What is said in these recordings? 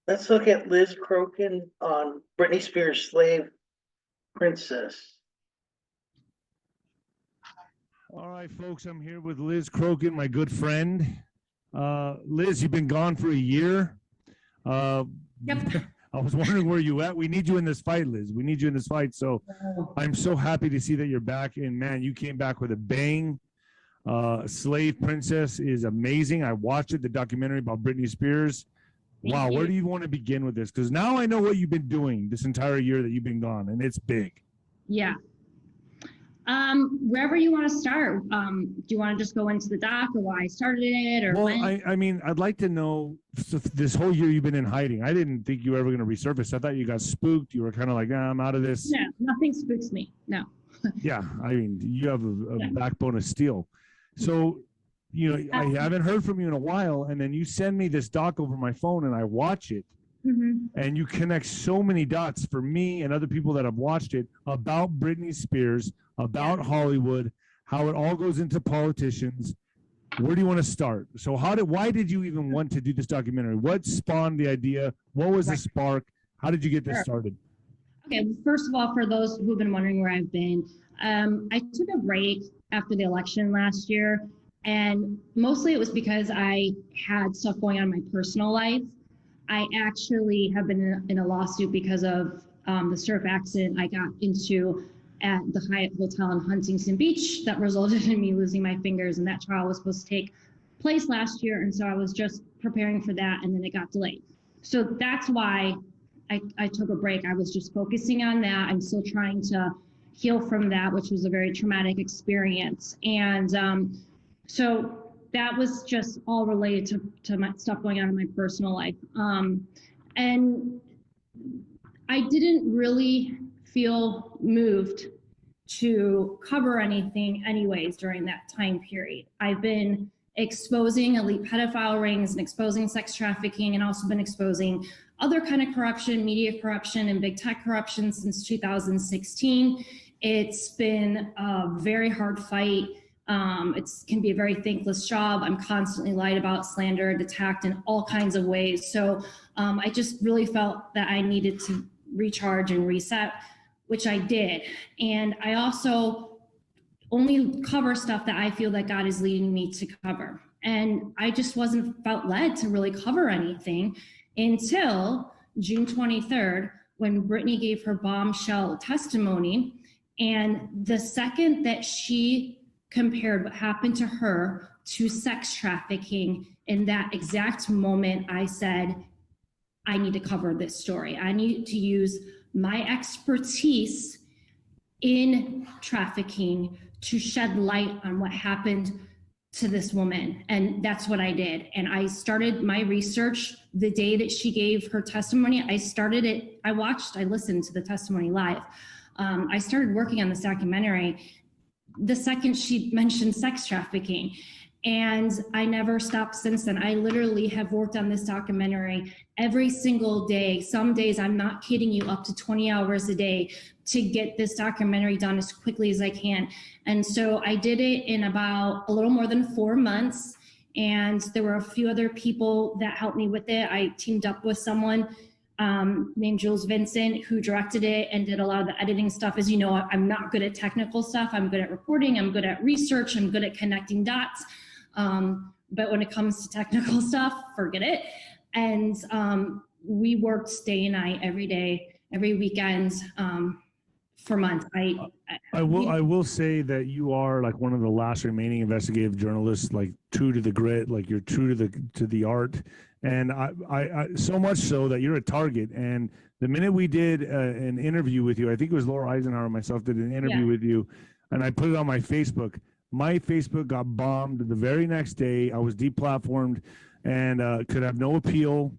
Let's look at Liz Crokin on Britney Spears' Slave Princess. All right, folks, I'm here with Liz Crokin, my good friend. Liz, you've been gone for a year. Yep. I was wondering where you at. We need you in this fight, Liz. We need you in this fight. So I'm so happy to see that you're back. And man, you came back with a bang. Slave Princess is amazing. I watched it, the documentary about Britney Spears. Wow, where do you want to begin with this? Because now I know what you've been doing this entire year that you've been gone, and it's big. Yeah. Wherever you want to start. Do you want to just go into the doc or why I started it or Well, when? I mean, I'd like to know, so this whole year you've been in hiding. I didn't think you were ever going to resurface. I thought you got spooked. You were kind of like, I'm out of this. No, nothing spooks me. No. Yeah, I mean, you have a backbone of steel. So, you know, I haven't heard from you in a while, and then you send me this doc over my phone, and I watch it, and you connect so many dots for me and other people that have watched it about Britney Spears, about Hollywood, how it all goes into politicians. Where do you want to start? So why did you even want to do this documentary? What spawned the idea? What was the spark? How did you get this started? Okay, well, first of all, for those who've been wondering where I've been, I took a break after the election last year, and mostly it was because I had stuff going on in my personal life. I actually have been in a lawsuit because of the surf accident I got into at the Hyatt Hotel in Huntington Beach that resulted in me losing my fingers, and that trial was supposed to take place last year, and so I was just preparing for that, and then it got delayed. So that's why I took a break. I was just focusing on that. I'm still trying to heal from that, which was a very traumatic experience. And so that was just all related to my stuff going on in my personal life. And I didn't really feel moved to cover anything anyways during that time period. I've been exposing elite pedophile rings and exposing sex trafficking, and also been exposing other kind of corruption, media corruption, and big tech corruption since 2016. It's been a very hard fight. It can be a very thankless job. I'm constantly lied about, slandered, attacked in all kinds of ways. So I just really felt that I needed to recharge and reset, which I did. And I also only cover stuff that I feel that God is leading me to cover. And I just felt led to really cover anything until June 23rd, when Britney gave her bombshell testimony. And the second that she compared what happened to her to sex trafficking, in that exact moment, I said, I need to cover this story. I need to use my expertise in trafficking to shed light on what happened to this woman. And that's what I did. And I started my research the day that she gave her testimony. I listened to the testimony live. I started working on this documentary the second she mentioned sex trafficking. And I never stopped since then. I literally have worked on this documentary every single day. Some days, I'm not kidding you, up to 20 hours a day to get this documentary done as quickly as I can. And so I did it in about a little more than 4 months. And there were a few other people that helped me with it. I teamed up with someone named Jules Vincent, who directed it and did a lot of the editing stuff. As you know, I'm not good at technical stuff. I'm good at reporting. I'm good at research. I'm good at connecting dots. But when it comes to technical stuff, forget it. And we worked day and night, every day, every weekend, for months. I will say that you are like one of the last remaining investigative journalists, like true to the grit, like you're true to the art. And I so much so that you're a target. And the minute we did an interview with you, I think it was Laura Eisenhower and myself did an interview with you, and I put it on my Facebook. My Facebook got bombed the very next day. I was deplatformed and could have no appeal.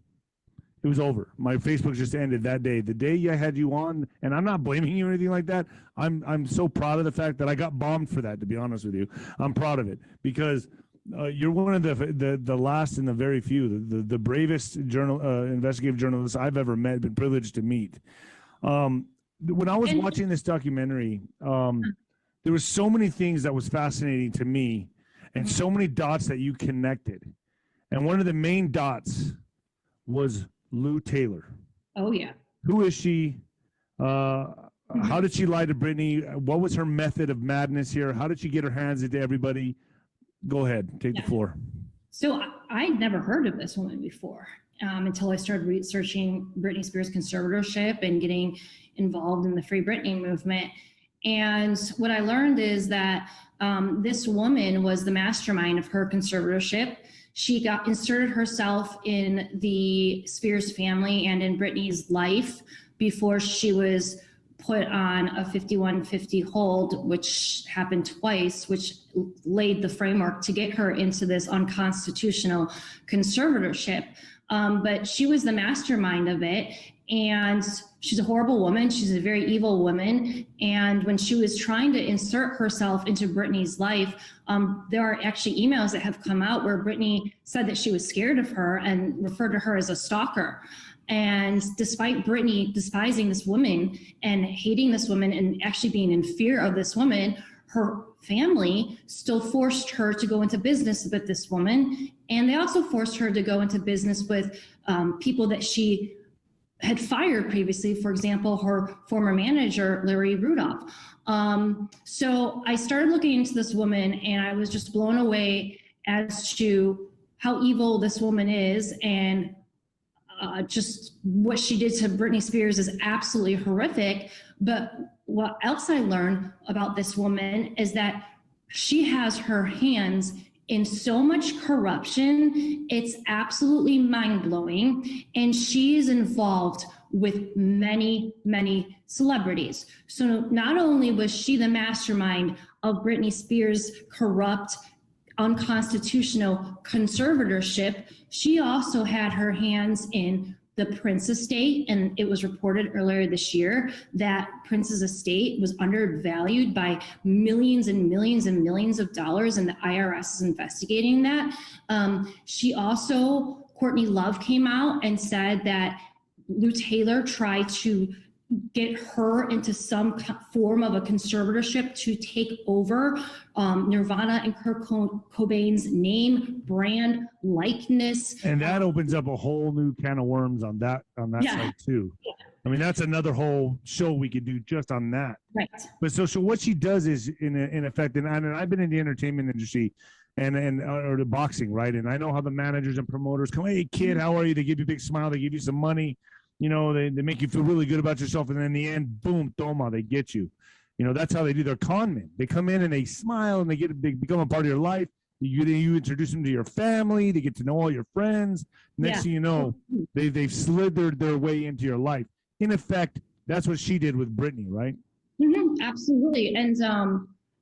It was over. My Facebook just ended that day. The day I had you on, and I'm not blaming you or anything like that. I'm so proud of the fact that I got bombed for that, to be honest with you. I'm proud of it because you're one of the last and the very few, the bravest investigative journalists I've ever met, been privileged to meet. When I was watching this documentary, there was so many things that was fascinating to me and so many dots that you connected. And one of the main dots was Lou Taylor. Oh yeah. Who is she? How did she lie to Britney? What was her method of madness here? How did she get her hands into everybody? Go ahead, take the floor. So I'd never heard of this woman before until I started researching Britney Spears' conservatorship and getting involved in the Free Britney movement. And what I learned is that this woman was the mastermind of her conservatorship. She got inserted herself in the Spears family and in Britney's life before she was put on a 5150 hold, which happened twice, which laid the framework to get her into this unconstitutional conservatorship. But she was the mastermind of it. And she's a horrible woman. She's a very evil woman. And when she was trying to insert herself into Britney's life, there are actually emails that have come out where Britney said that she was scared of her and referred to her as a stalker. And despite Britney despising this woman and hating this woman and actually being in fear of this woman, her family still forced her to go into business with this woman. And they also forced her to go into business with people that she had fired previously, for example, her former manager, Larry Rudolph. So I started looking into this woman and I was just blown away as to how evil this woman is, and just what she did to Britney Spears is absolutely horrific. But what else I learned about this woman is that she has her hands in so much corruption. It's absolutely mind-blowing. And she is involved with many, many celebrities. So not only was she the mastermind of Britney Spears' corrupt, unconstitutional conservatorship, she also had her hands in the Prince estate, and it was reported earlier this year that Prince's estate was undervalued by millions and millions and millions of dollars, and the IRS is investigating that. She also, Courtney Love came out and said that Lou Taylor tried to get her into some form of a conservatorship to take over Nirvana and Kurt Cobain's name, brand, likeness. And that opens up a whole new can of worms on that side too. Yeah. I mean, that's another whole show we could do just on that. Right. But so what she does is in effect, and I've been in the entertainment industry or the boxing, right? And I know how the managers and promoters come, hey kid, how are you? They give you a big smile, they give you some money. You know, they make you feel really good about yourself. And then in the end, boom, toma, they get you. You know, that's how they do their con men. They come in and they smile and they become a part of your life. You introduce them to your family. They get to know all your friends. Next thing you know, they've slid their way into your life. In effect, that's what she did with Britney, right? Mm-hmm, absolutely. And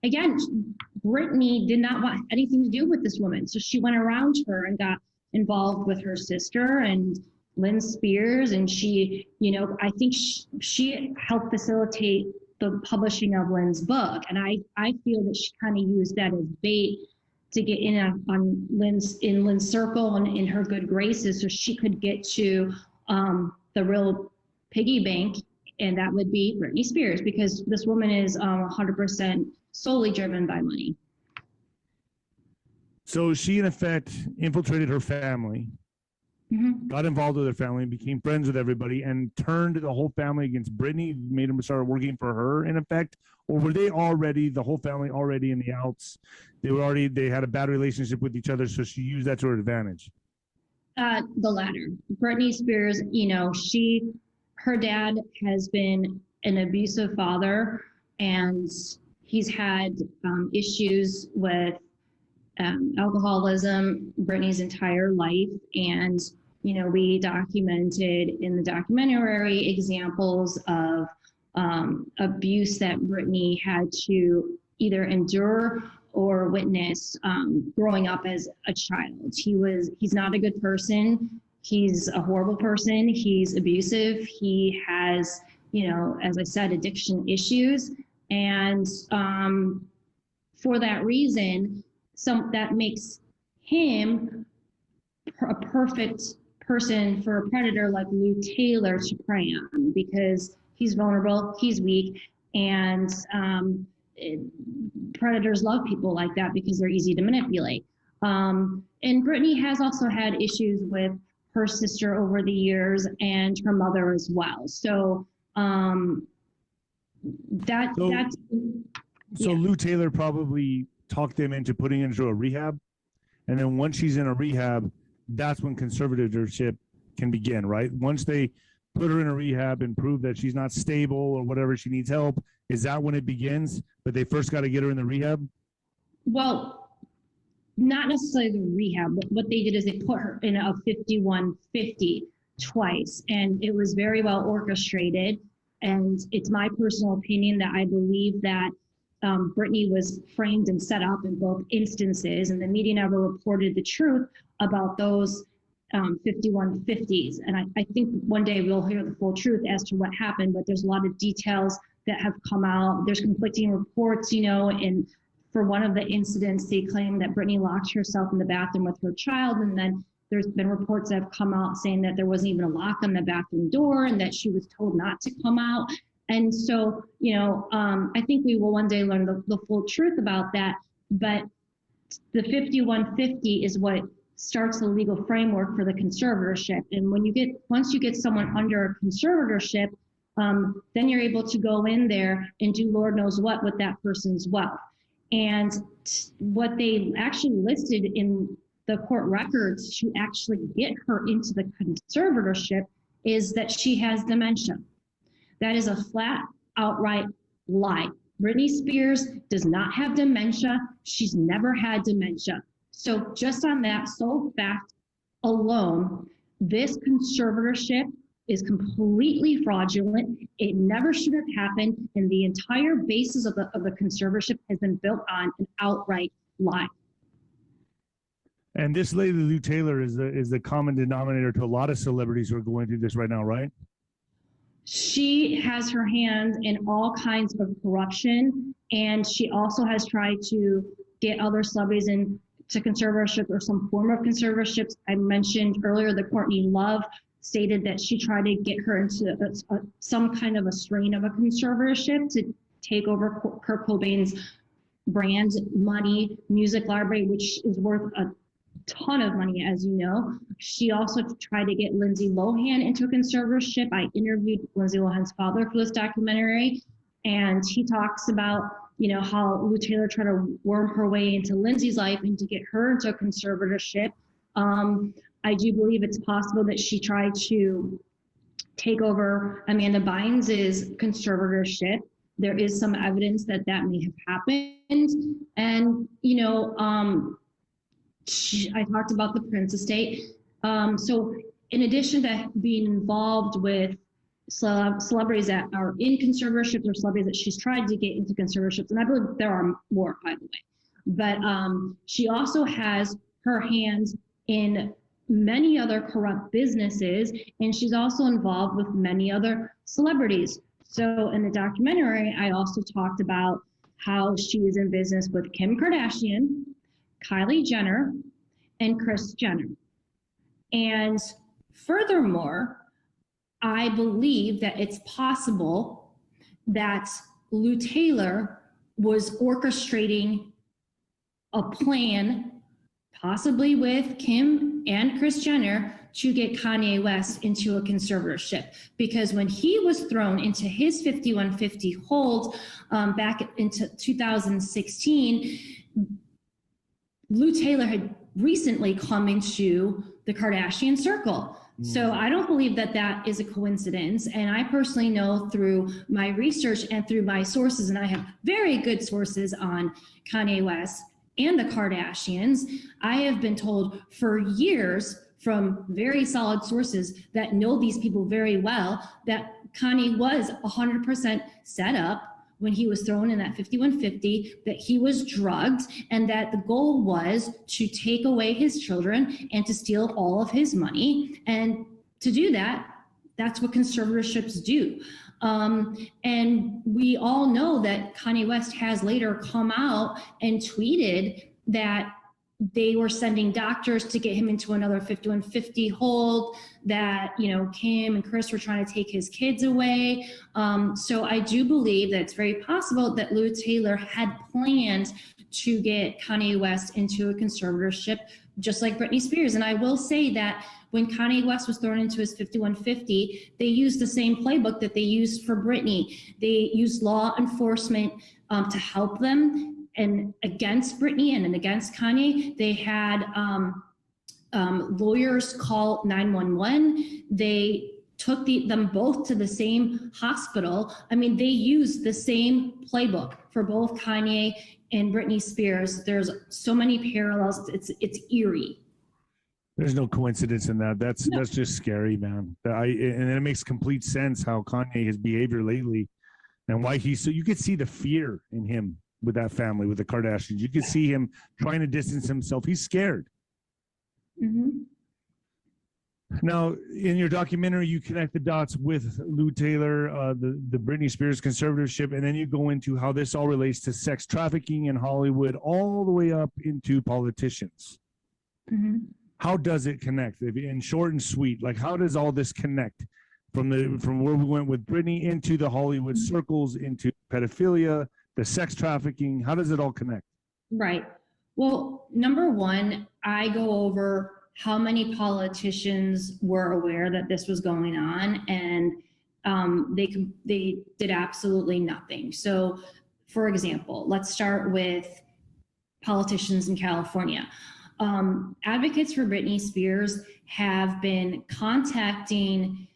again, Britney did not want anything to do with this woman. So she went around her and got involved with her sister and Lynn Spears, and she, you know, I think she helped facilitate the publishing of Lynn's book, and I feel that she kind of used that as bait to get in on Lynn's circle and in her good graces, so she could get to the real piggy bank, and that would be Britney Spears, because this woman is 100% solely driven by money. So she, in effect, infiltrated her family. Mm-hmm. Got involved with her family, became friends with everybody, and turned the whole family against Britney, made them start working for her, in effect? Or were they already, the whole family already in the outs? They had a bad relationship with each other, so she used that to her advantage? The latter. Britney Spears, you know, her dad has been an abusive father, and he's had issues with alcoholism Britney's entire life. And, you know, we documented in the documentary examples of abuse that Britney had to either endure or witness growing up as a child. He's not a good person. He's a horrible person. He's abusive. He has, you know, as I said, addiction issues. And for that reason, that makes him a perfect person for a predator like Lou Taylor to prey on, because he's vulnerable, he's weak, and predators love people like that because they're easy to manipulate. And Britney has also had issues with her sister over the years and her mother as well. So that's So yeah. Lou Taylor probably talked them into putting her into a rehab. And then once she's in a rehab, that's when conservatorship can begin, right? Once they put her in a rehab and prove that she's not stable or whatever, she needs help, is that when it begins? But they first got to get her in the rehab? Well, not necessarily the rehab, but what they did is they put her in a 5150 twice, and it was very well orchestrated. And it's my personal opinion that I believe that Britney was framed and set up in both instances, and the media never reported the truth about those 5150s. And I think one day we'll hear the full truth as to what happened, but there's a lot of details that have come out. There's conflicting reports, and for one of the incidents, they claim that Britney locked herself in the bathroom with her child, and then there's been reports that have come out saying that there wasn't even a lock on the bathroom door and that she was told not to come out. And so, I think we will one day learn the full truth about that. But the 5150 is what starts the legal framework for the conservatorship. And once you get someone under a conservatorship, then you're able to go in there and do Lord knows what with that person's wealth. And what they actually listed in the court records to actually get her into the conservatorship is that she has dementia. That is a flat, outright lie. Britney Spears does not have dementia. She's never had dementia. So just on that sole fact alone, this conservatorship is completely fraudulent. It never should have happened, and the entire basis of the conservatorship has been built on an outright lie. And this lady, Lou Taylor, is the common denominator to a lot of celebrities who are going through this right now, right? She has her hands in all kinds of corruption, and she also has tried to get other celebrities into conservatorship or some form of conservatorships. I mentioned earlier that Courtney Love stated that she tried to get her into some kind of a strain of a conservatorship to take over Kurt Cobain's brand money, music library, which is worth a ton of money, as you know. She also tried to get Lindsay Lohan into a conservatorship. I interviewed Lindsay Lohan's father for this documentary, and he talks about, how Lou Taylor tried to worm her way into Lindsay's life and to get her into a conservatorship. I do believe it's possible that she tried to take over Amanda Bynes' conservatorship. There is some evidence that may have happened. And, I talked about the Prince estate. So in addition to being involved with celebrities that are in conservatorships or celebrities that she's tried to get into conservatorships, and I believe there are more, by the way, but she also has her hands in many other corrupt businesses, and she's also involved with many other celebrities. So in the documentary, I also talked about how she is in business with Kim Kardashian, Kylie Jenner, and Kris Jenner. And furthermore, I believe that it's possible that Lou Taylor was orchestrating a plan, possibly with Kim and Kris Jenner, to get Kanye West into a conservatorship. Because when he was thrown into his 5150 hold back into 2016, Lou Taylor had recently come into the Kardashian circle. So I don't believe that is a coincidence. And I personally know through my research and through my sources, and I have very good sources on Kanye West and the Kardashians, I have been told for years from very solid sources that know these people very well that Kanye was 100% set up when he was thrown in that 5150, that he was drugged, and that the goal was to take away his children and to steal all of his money. And to do that, that's what conservatorships do. And we all know that Kanye West has later come out and tweeted that they were sending doctors to get him into another 5150 hold, that, Kim and Kris were trying to take his kids away. So I do believe that it's very possible that Lou Taylor had planned to get Kanye West into a conservatorship just like Britney Spears. And I will say that when Kanye West was thrown into his 5150, they used the same playbook that they used for Britney. They used law enforcement to help them, and against Britney and against Kanye. They had lawyers call 911. They took them both to the same hospital. I mean, they used the same playbook for both Kanye and Britney Spears. There's so many parallels. It's eerie. There's no coincidence in that. That's just scary, man. And it makes complete sense how Kanye, his behavior lately, and why he's so. You could see the fear in him with that family, with the Kardashians. You could see him trying to distance himself. He's scared. Mm-hmm. Now, in your documentary, you connect the dots with Lou Taylor, the Britney Spears conservatorship, and then you go into how this all relates to sex trafficking in Hollywood, all the way up into politicians. Mm-hmm. How does it connect? In short and sweet, like how does all this connect from where we went with Britney into the Hollywood circles, into pedophilia, the sex trafficking? How does it all connect? Right. Well, number one, I go over how many politicians were aware that this was going on, and they did absolutely nothing. So, for example, let's start with politicians in California. Advocates for Britney Spears have been contacting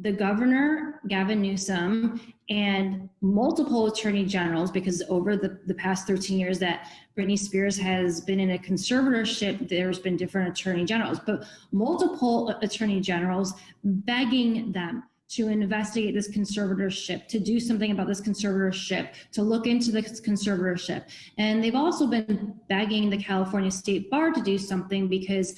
the governor, Gavin Newsom, and multiple attorney generals, because over the past 13 years that Britney Spears has been in a conservatorship, there's been different attorney generals, but multiple attorney generals begging them to investigate this conservatorship, to do something about this conservatorship, to look into this conservatorship. And they've also been begging the California State Bar to do something because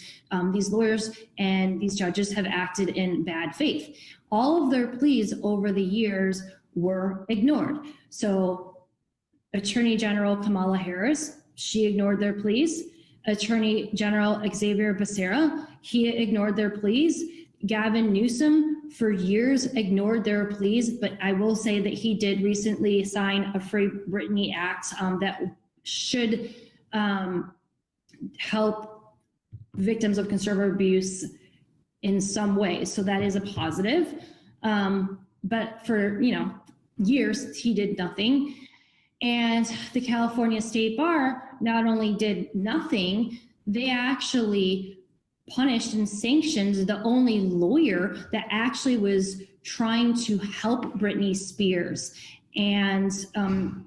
these lawyers and these judges have acted in bad faith. All of their pleas over the years were ignored. So Attorney General Kamala Harris, she ignored their pleas. Attorney General Xavier Becerra, he ignored their pleas. Gavin Newsom, for years, ignored their pleas, but I will say that he did recently sign a Free Britney Act that should help victims of conservative abuse in some way. So that is a positive. But for years, he did nothing. And the California State Bar not only did nothing, they actually punished and sanctioned the only lawyer that actually was trying to help Britney Spears and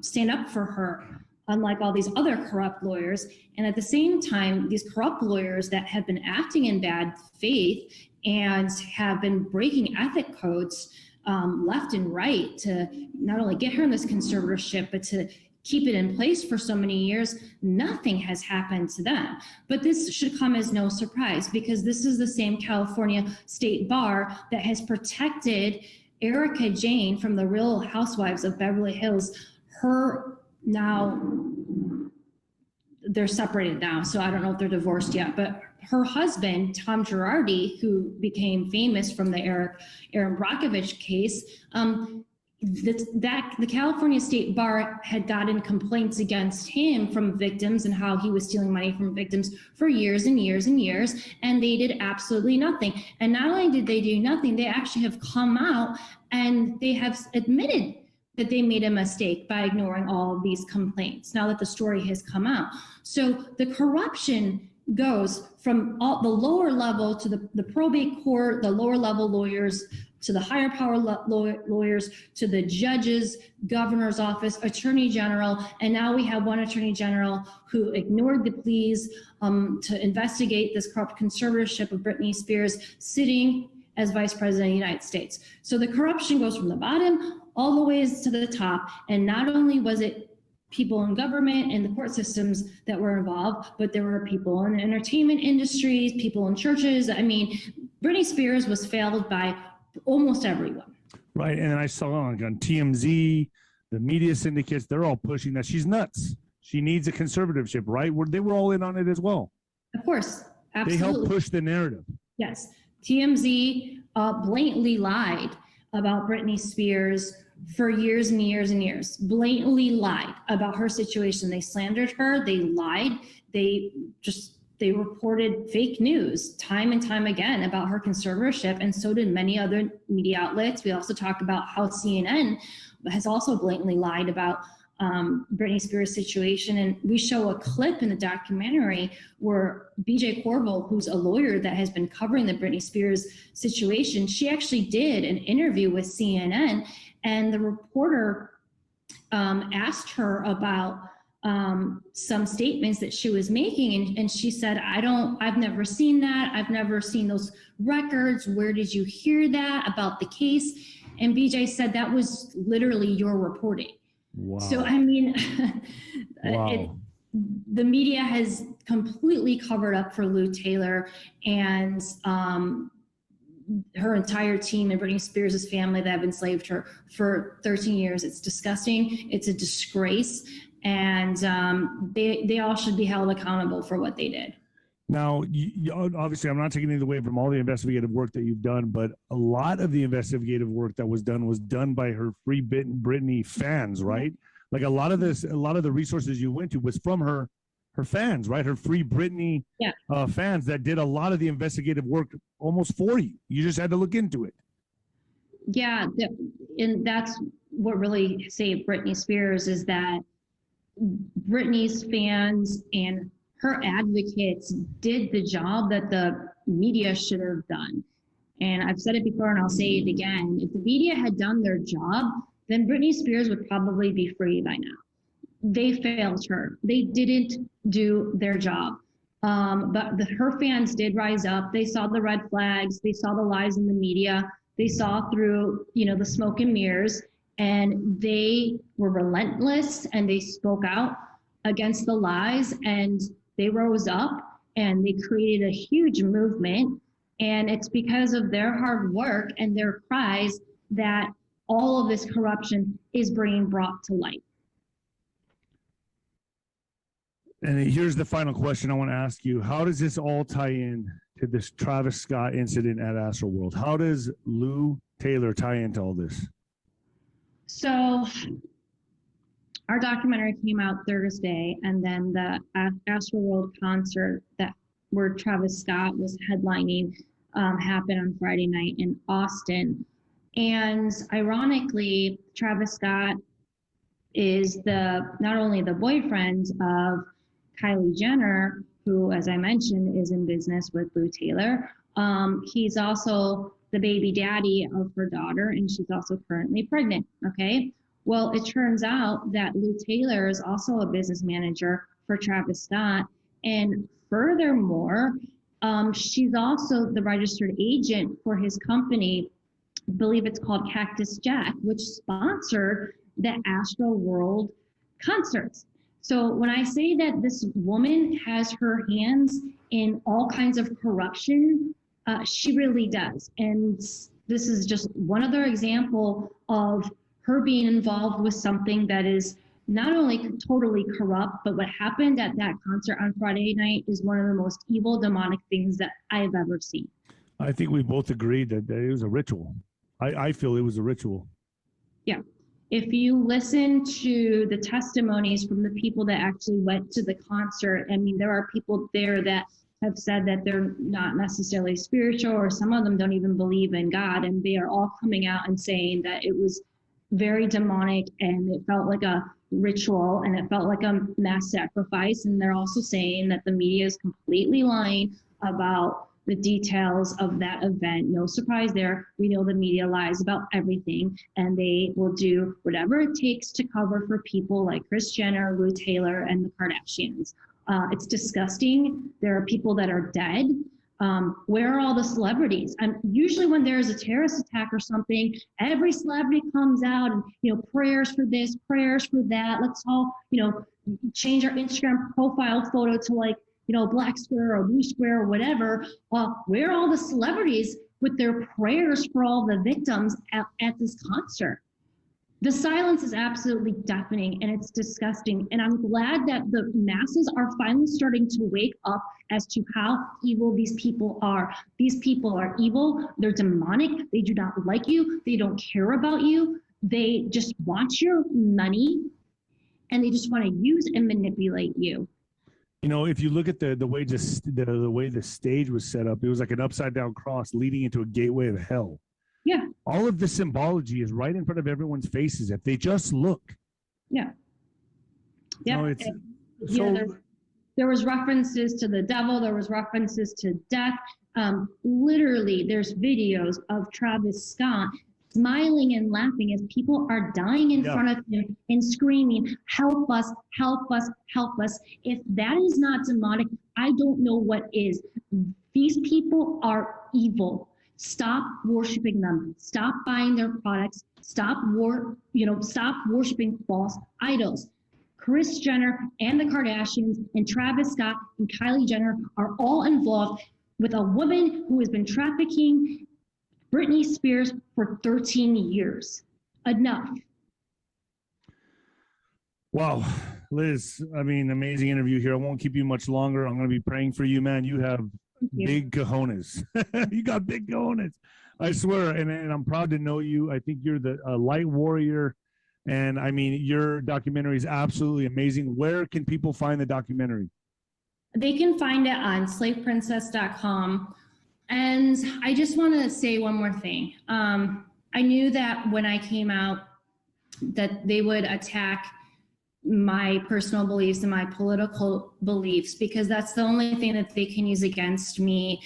stand up for her, unlike all these other corrupt lawyers. And at the same time, these corrupt lawyers that have been acting in bad faith and have been breaking ethic codes left and right to not only get her in this conservatorship, but to keep it in place for so many years, nothing has happened to them. But this should come as no surprise, because this is the same California State Bar that has protected Erica Jane from the Real Housewives of Beverly Hills. They're separated now, so I don't know if they're divorced yet, but her husband, Tom Girardi, who became famous from the Aaron Brockovich case, the California State Bar had gotten complaints against him from victims and how he was stealing money from victims for years and years and years, and they did absolutely nothing. And not only did they do nothing, they actually have come out and they have admitted that they made a mistake by ignoring all of these complaints now that the story has come out. So the corruption goes from all the lower level to the probate court, the lower level lawyers, to the higher power lawyers, to the judges, governor's office, attorney general, and now we have one attorney general who ignored the pleas to investigate this corrupt conservatorship of Britney Spears, sitting as vice president of the United States. So the corruption goes from the bottom all the way to the top, and not only was it people in government and the court systems that were involved, but there were people in the entertainment industries, people in churches. I mean, Britney Spears was failed by almost everyone. Right. And I saw on TMZ, the media syndicates, they're all pushing that she's nuts. She needs a conservatorship, right? They were all in on it as well. Of course. Absolutely. They helped push the narrative. Yes. TMZ blatantly lied about Britney Spears for years and years and years, blatantly lied about her situation. They slandered her. They lied. They just they reported fake news time and time again about her conservatorship, and so did many other media outlets. We also talked about how CNN has also blatantly lied about Britney Spears' situation. And we show a clip in the documentary where BJ Corville, who's a lawyer that has been covering the Britney Spears situation, she actually did an interview with CNN, and the reporter asked her about some statements that she was making, and she said, I've never seen that. I've never seen those records. Where did you hear that about the case? And BJ said, that was literally your reporting. Wow. So, I mean, Wow. The media has completely covered up for Lou Taylor and her entire team and Britney Spears' family that have enslaved her for 13 years. It's disgusting. It's a disgrace. And they all should be held accountable for what they did. Now, obviously, I'm not taking anything away from all the investigative work that you've done, but a lot of the investigative work that was done by her Free Britney fans, right? Like a lot of the resources you went to was from her fans, right? Her Free Britney fans that did a lot of the investigative work almost for you. You just had to look into it. Yeah, and that's what really saved Britney Spears, is that Britney's fans and her advocates did the job that the media should have done. And I've said it before and I'll say it again. If the media had done their job, then Britney Spears would probably be free by now. They failed her. They didn't do their job. But her fans did rise up. They saw the red flags. They saw the lies in the media. They saw through, the smoke and mirrors, and they were relentless, and they spoke out against the lies, and they rose up and they created a huge movement. And it's because of their hard work and their cries that all of this corruption is being brought to light. And here's the final question I want to ask you. How does this all tie in to this Travis Scott incident at Astroworld? How does Lou Taylor tie into all this? So our documentary came out Thursday, and then the Astroworld concert where Travis Scott was headlining happened on Friday night in Austin. And ironically, Travis Scott is not only the boyfriend of Kylie Jenner, who, as I mentioned, is in business with Lou Taylor. He's also the baby daddy of her daughter, and she's also currently pregnant, okay? Well, it turns out that Lou Taylor is also a business manager for Travis Scott. And furthermore, she's also the registered agent for his company. I believe it's called Cactus Jack, which sponsored the Astroworld concerts. So when I say that this woman has her hands in all kinds of corruption, she really does. And this is just one other example of her being involved with something that is not only totally corrupt, but what happened at that concert on Friday night is one of the most evil, demonic things that I've ever seen. I think we both agreed that it was a ritual. I feel it was a ritual. Yeah. If you listen to the testimonies from the people that actually went to the concert, I mean, there are people there that have said that they're not necessarily spiritual, or some of them don't even believe in God, and they are all coming out and saying that it was very demonic and it felt like a ritual and it felt like a mass sacrifice. And they're also saying that the media is completely lying about the details of that event. No surprise there. We know the media lies about everything, and they will do whatever it takes to cover for people like Kris Jenner, Lou Taylor, and the Kardashians. It's disgusting. There are people that are dead. Where are all the celebrities? Usually when there's a terrorist attack or something, every celebrity comes out and, prayers for this, prayers for that. Let's all, change our Instagram profile photo to black square or blue square or whatever. Where are all the celebrities with their prayers for all the victims at this concert? The silence is absolutely deafening, and it's disgusting. And I'm glad that the masses are finally starting to wake up as to how evil these people are. These people are evil. They're demonic. They do not like you. They don't care about you. They just want your money, and they just want to use and manipulate you. You know, if you look at the way the way the stage was set up, it was like an upside down cross leading into a gateway of hell. Yeah. All of the symbology is right in front of everyone's faces if they just look. Yeah. Yeah. No, it's Yeah, there was references to the devil. There was references to death. Literally, there's videos of Travis Scott smiling and laughing as people are dying in front of him and screaming, "Help us, help us, help us." If that is not demonic, I don't know what is. These people are evil. Stop worshiping them. Stop buying their products. Stop worshiping false idols. Kris Jenner and the Kardashians and Travis Scott and Kylie Jenner are all involved with a woman who has been trafficking Britney Spears for 13 years. Enough. Wow, Liz, I mean, amazing interview here. I won't keep you much longer. I'm going to be praying for you, man. You have big cojones. You got big cojones. I swear. And I'm proud to know you. I think you're the light warrior. And I mean, your documentary is absolutely amazing. Where can people find the documentary? They can find it on slaveprincess.com. And I just want to say one more thing. I knew that when I came out that they would attack my personal beliefs and my political beliefs, because that's the only thing that they can use against me,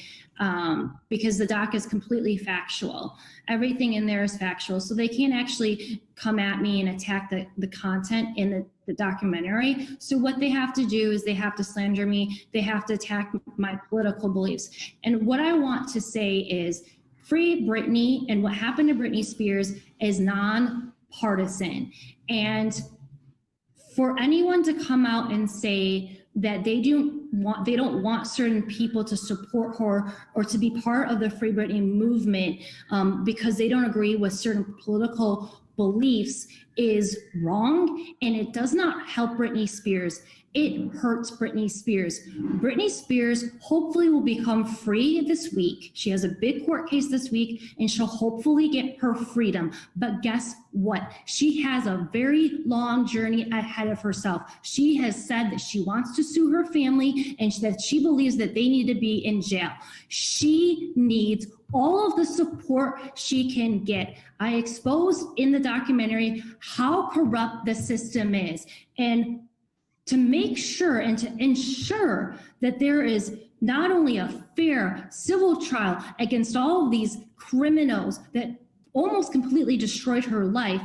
because the doc is completely factual. Everything in there is factual. So they can't actually come at me and attack the content in the documentary. So what they have to do is they have to slander me. They have to attack my political beliefs. And what I want to say is free Britney, and what happened to Britney Spears is nonpartisan. And for anyone to come out and say that they don't want certain people to support her or to be part of the Free Britney movement because they don't agree with certain political beliefs is wrong, and it does not help Britney Spears. It hurts Britney Spears. Britney Spears hopefully will become free this week. She has a big court case this week, and she'll hopefully get her freedom. But guess what? She has a very long journey ahead of herself. She has said that she wants to sue her family and that she believes that they need to be in jail. She needs all of the support she can get. I expose in the documentary how corrupt the system is, and to make sure and to ensure that there is not only a fair civil trial against all of these criminals that almost completely destroyed her life,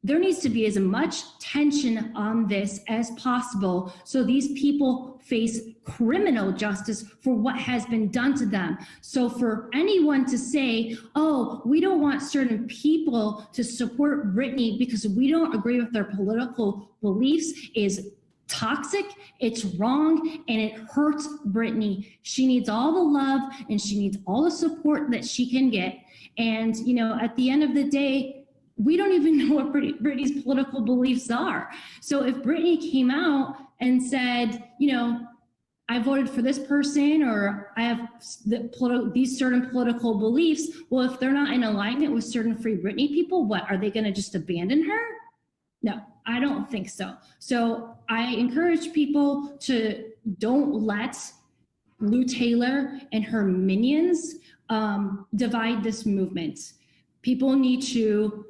there needs to be as much tension on this as possible so these people face criminal justice for what has been done to them. So for anyone to say, oh, we don't want certain people to support Britney because we don't agree with their political beliefs is toxic, it's wrong, and it hurts Britney. She needs all the love and she needs all the support that she can get. And, you know, at the end of the day, we don't even know what Britney's political beliefs are. So if Britney came out and said, you know, I voted for this person, or I have these certain political beliefs, well, if they're not in alignment with certain Free Britney people, what, are they going to just abandon her? No, I don't think so. So I encourage people to don't let Lou Taylor and her minions divide this movement. People need to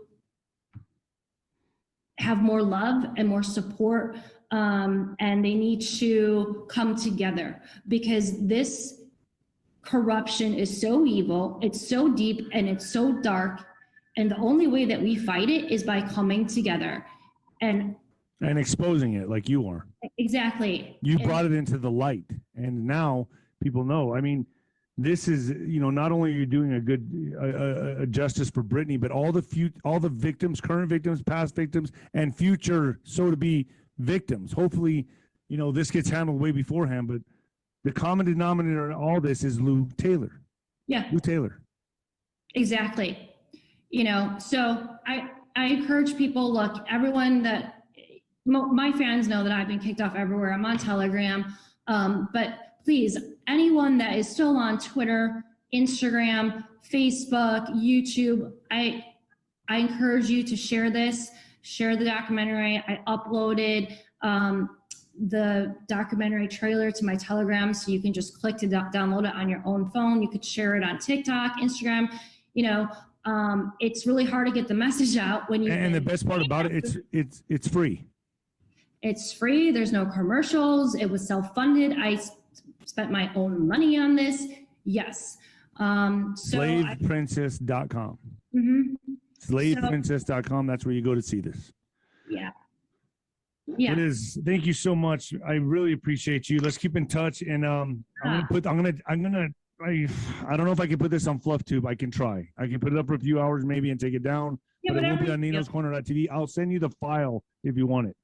have more love and more support, and they need to come together, because this corruption is so evil, it's so deep, and it's so dark, and the only way that we fight it is by coming together and exposing it like you are. Exactly. You brought it into the light, and now people know. I mean, this is, you know, not only are you doing a good justice for Britney, but all the victims, current victims, past victims, and future so-to-be victims. Hopefully, you know, this gets handled way beforehand, but the common denominator in all this is Lou Taylor. Yeah. Lou Taylor. Exactly. You know, so I encourage people, look, everyone that, my fans know that I've been kicked off everywhere. I'm on Telegram, but please, anyone that is still on Twitter, Instagram, Facebook, YouTube, I encourage you to share this, share the documentary. I uploaded the documentary trailer to my Telegram, so you can just click to download it on your own phone. You could share it on TikTok, Instagram. It's really hard to get the message out when you. And the best part about it, it's free. It's free. There's no commercials. It was self-funded. I spent my own money on this. Yes. Slaveprincess.com. Slaveprincess.com. That's where you go to see this. Yeah. Liz, thank you so much. I really appreciate you. Let's keep in touch. And I don't know if I can put this on FluffTube. I can try. I can put it up for a few hours maybe and take it down. Yeah, but it won't be on ninoscorner.tv. I'll send you the file if you want it.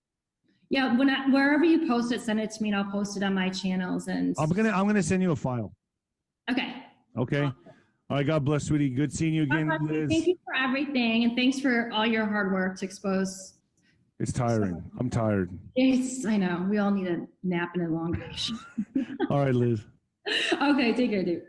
Yeah, wherever you post it, send it to me and I'll post it on my channels. And I'm gonna send you a file. Okay. Okay. All right. God bless, sweetie. Good seeing you again, Liz. Thank you for everything, and thanks for all your hard work to expose. It's tiring. I'm tired. I know. We all need a nap and elongation. All right, Liz. Okay, take care, dude.